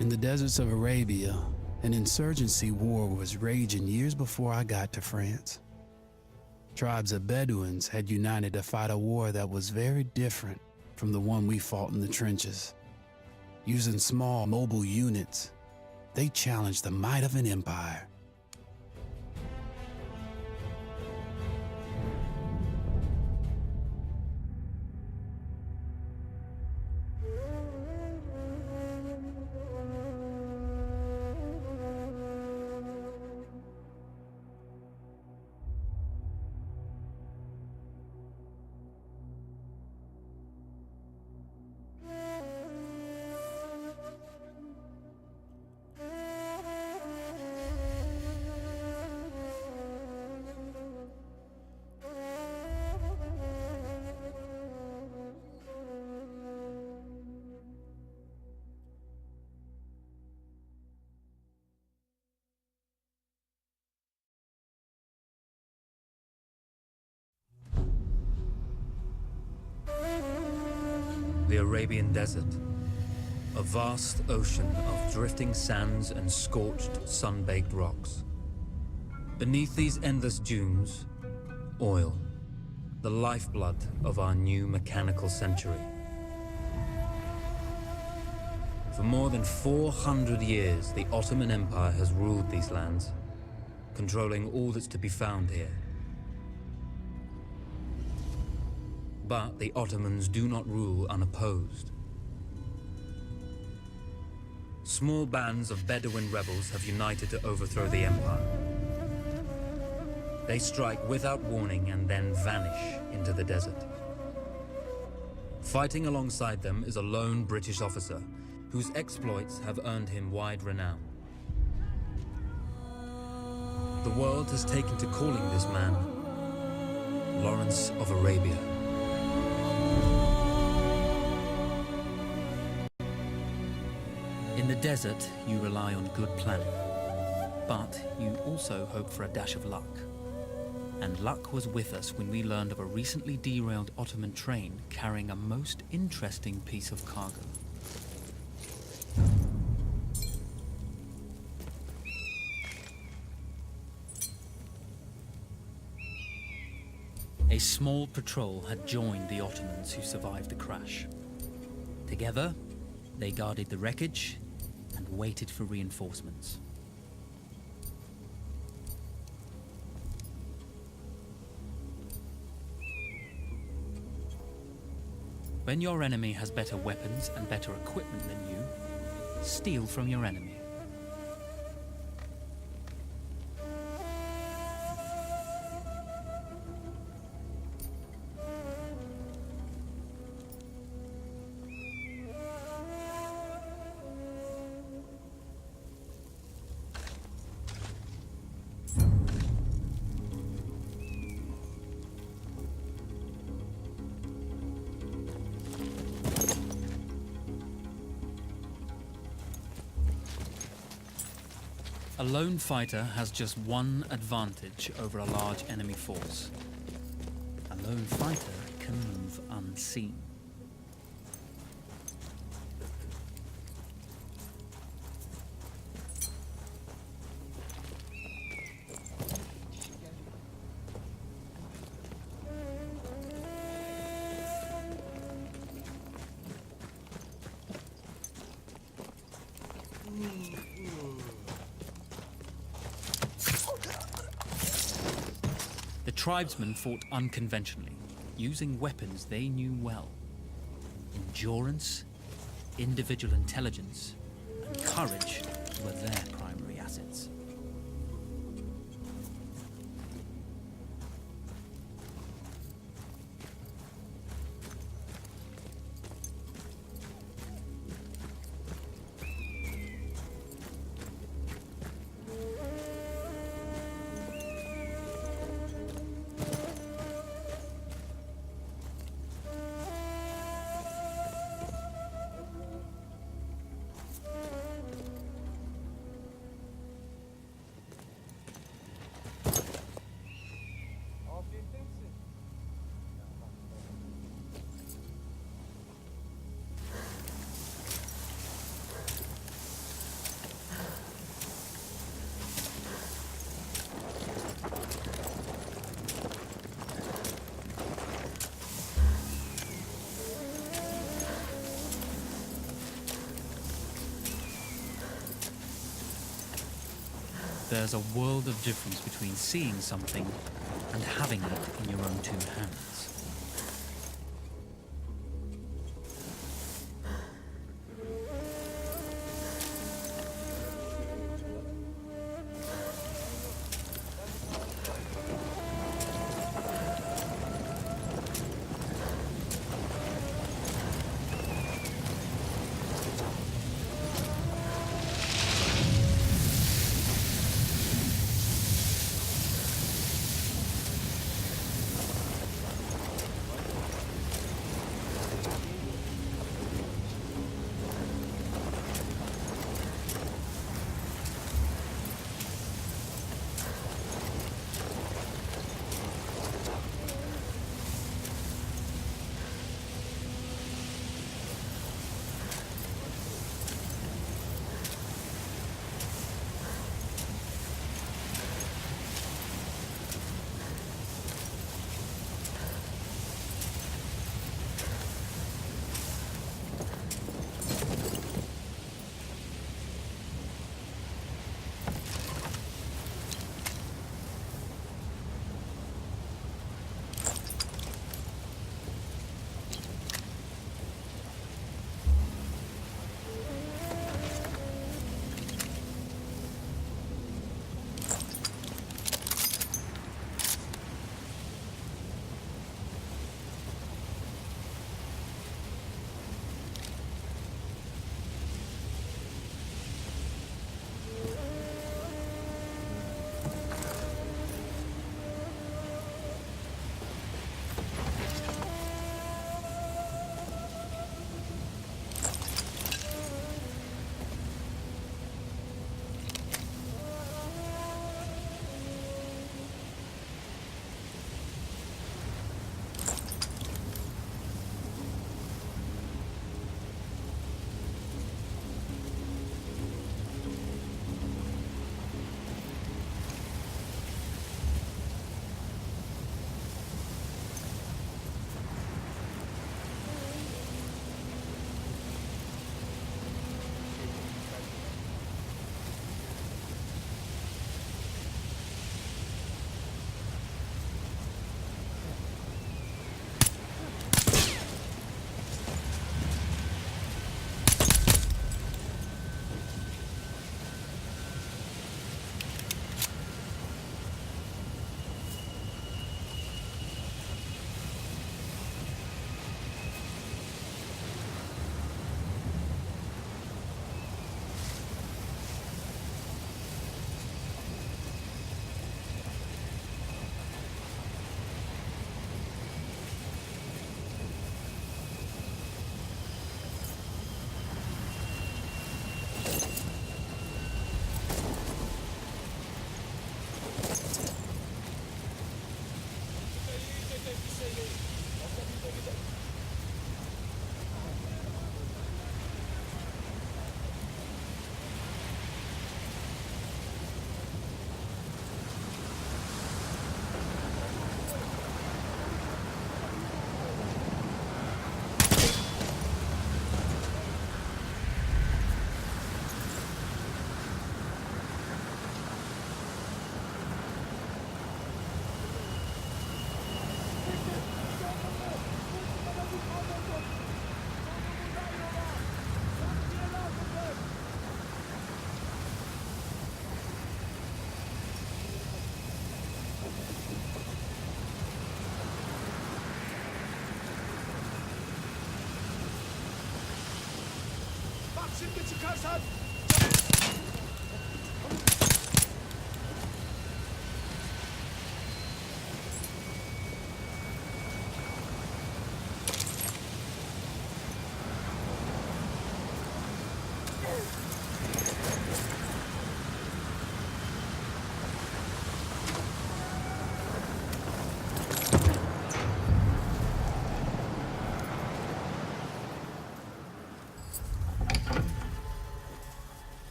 In the deserts of Arabia, an insurgency war was raging years before I got to France. Tribes of Bedouins had united to fight a war that was very different from the one we fought in the trenches. Using small, mobile units, they challenged the might of an empire. The Arabian Desert, a vast ocean of drifting sands and scorched, sun-baked rocks. Beneath these endless dunes, oil, the lifeblood of our new mechanical century. For more than 400 years, the Ottoman Empire has ruled these lands, controlling all that's to be found here. But the Ottomans do not rule unopposed. Small bands of Bedouin rebels have united to overthrow the empire. They strike without warning and then vanish into the desert. Fighting alongside them is a lone British officer whose exploits have earned him wide renown. The world has taken to calling this man Lawrence of Arabia. In the desert, you rely on good planning, but you also hope for a dash of luck. And luck was with us when we learned of a recently derailed Ottoman train carrying a most interesting piece of cargo. A small patrol had joined the Ottomans who survived the crash. Together, they guarded the wreckage and waited for reinforcements. When your enemy has better weapons and better equipment than you, steal from your enemy. A lone fighter has just one advantage over a large enemy force. A lone fighter can move unseen. The tribesmen fought unconventionally, using weapons they knew well. Endurance, individual intelligence, and courage were their primary assets. there's a world of difference between seeing something and having it in your own two hands. Şimdi çıkarsan.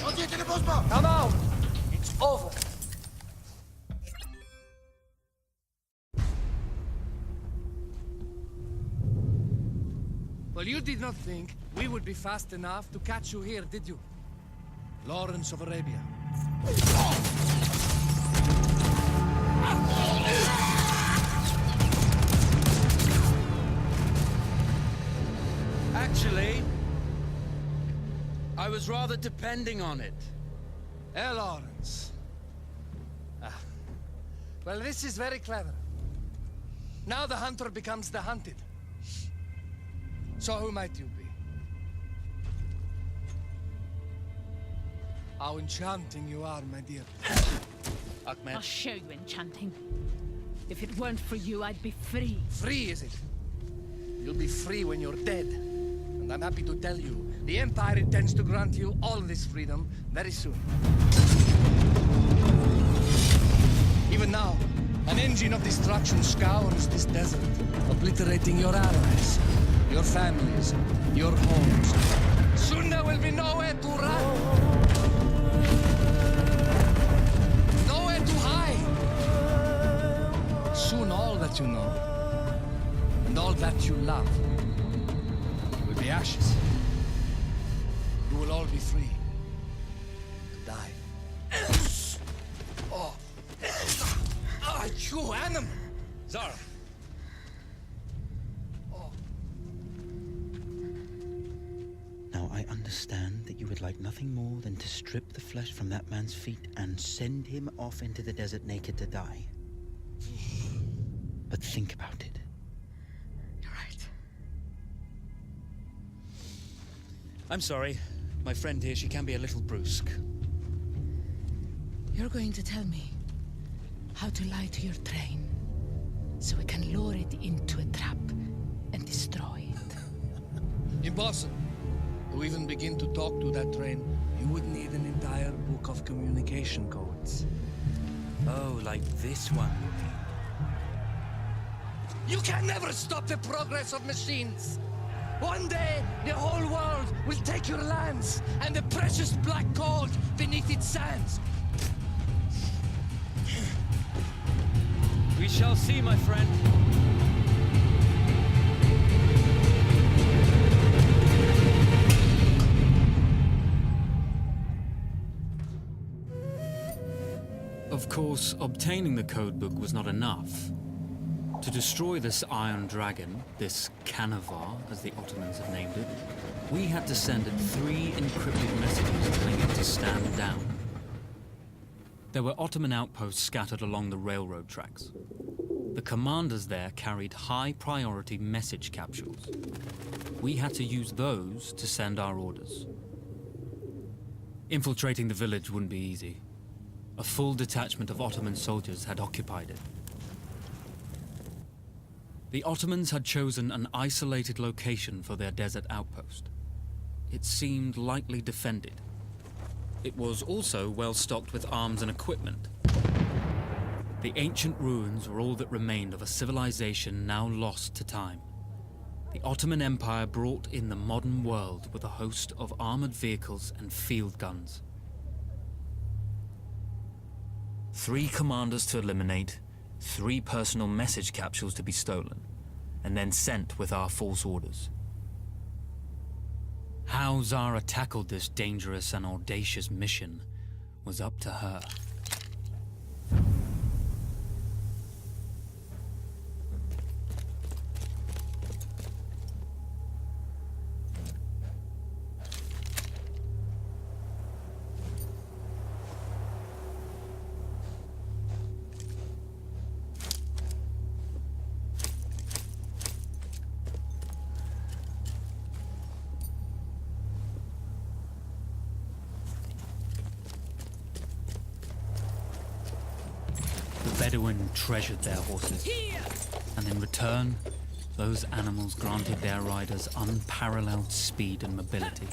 Vaziyetini bozma. Tamam. It's over. You did not think we would be fast enough to catch you here, did you? Lawrence of Arabia. Actually, I was rather depending on it. Lawrence. Well, this is very clever. Now the hunter becomes the hunted. So who might you be? How enchanting you are, my dear. Ahmed. I'll show you enchanting. If it weren't for you, I'd be free. Free, is it? You'll be free when you're dead. And I'm happy to tell you, the Empire intends to grant you all this freedom very soon. Even now, an engine of destruction scours this desert, obliterating your allies, your families, your homes. Soon there will be nowhere to run. Nowhere to hide. Soon all that you know, and all that you love, will be ashes. You will all be free to die. Oh. Ah, you animal! Zara. Now, I understand that you would like nothing more than to strip the flesh from that man's feet and send him off into the desert naked to die. But think about it. You're right. I'm sorry. My friend here, she can be a little brusque. You're going to tell me how to lie to your train, so we can lure it into a trap and destroy it. Impossible. To even begin to talk to that train, you would need an entire book of communication codes. Oh, like this one. You can never stop the progress of machines. One day, the whole world will take your lands and the precious black gold beneath its sands. We shall see, my friend. Of course, obtaining the codebook was not enough. To destroy this Iron Dragon, this Canavar, as the Ottomans have named it, we had to send it 3 encrypted messages telling it to stand down. There were Ottoman outposts scattered along the railroad tracks. The commanders there carried high-priority message capsules. We had to use those to send our orders. Infiltrating the village wouldn't be easy. A full detachment of Ottoman soldiers had occupied it. The Ottomans had chosen an isolated location for their desert outpost. It seemed lightly defended. It was also well stocked with arms and equipment. The ancient ruins were all that remained of a civilization now lost to time. The Ottoman Empire brought in the modern world with a host of armored vehicles and field guns. 3 commanders to eliminate, 3 personal message capsules to be stolen, and then sent with our false orders. How Zara tackled this dangerous and audacious mission was up to her. The Bedouin treasured their horses, and in return, those animals granted their riders unparalleled speed and mobility.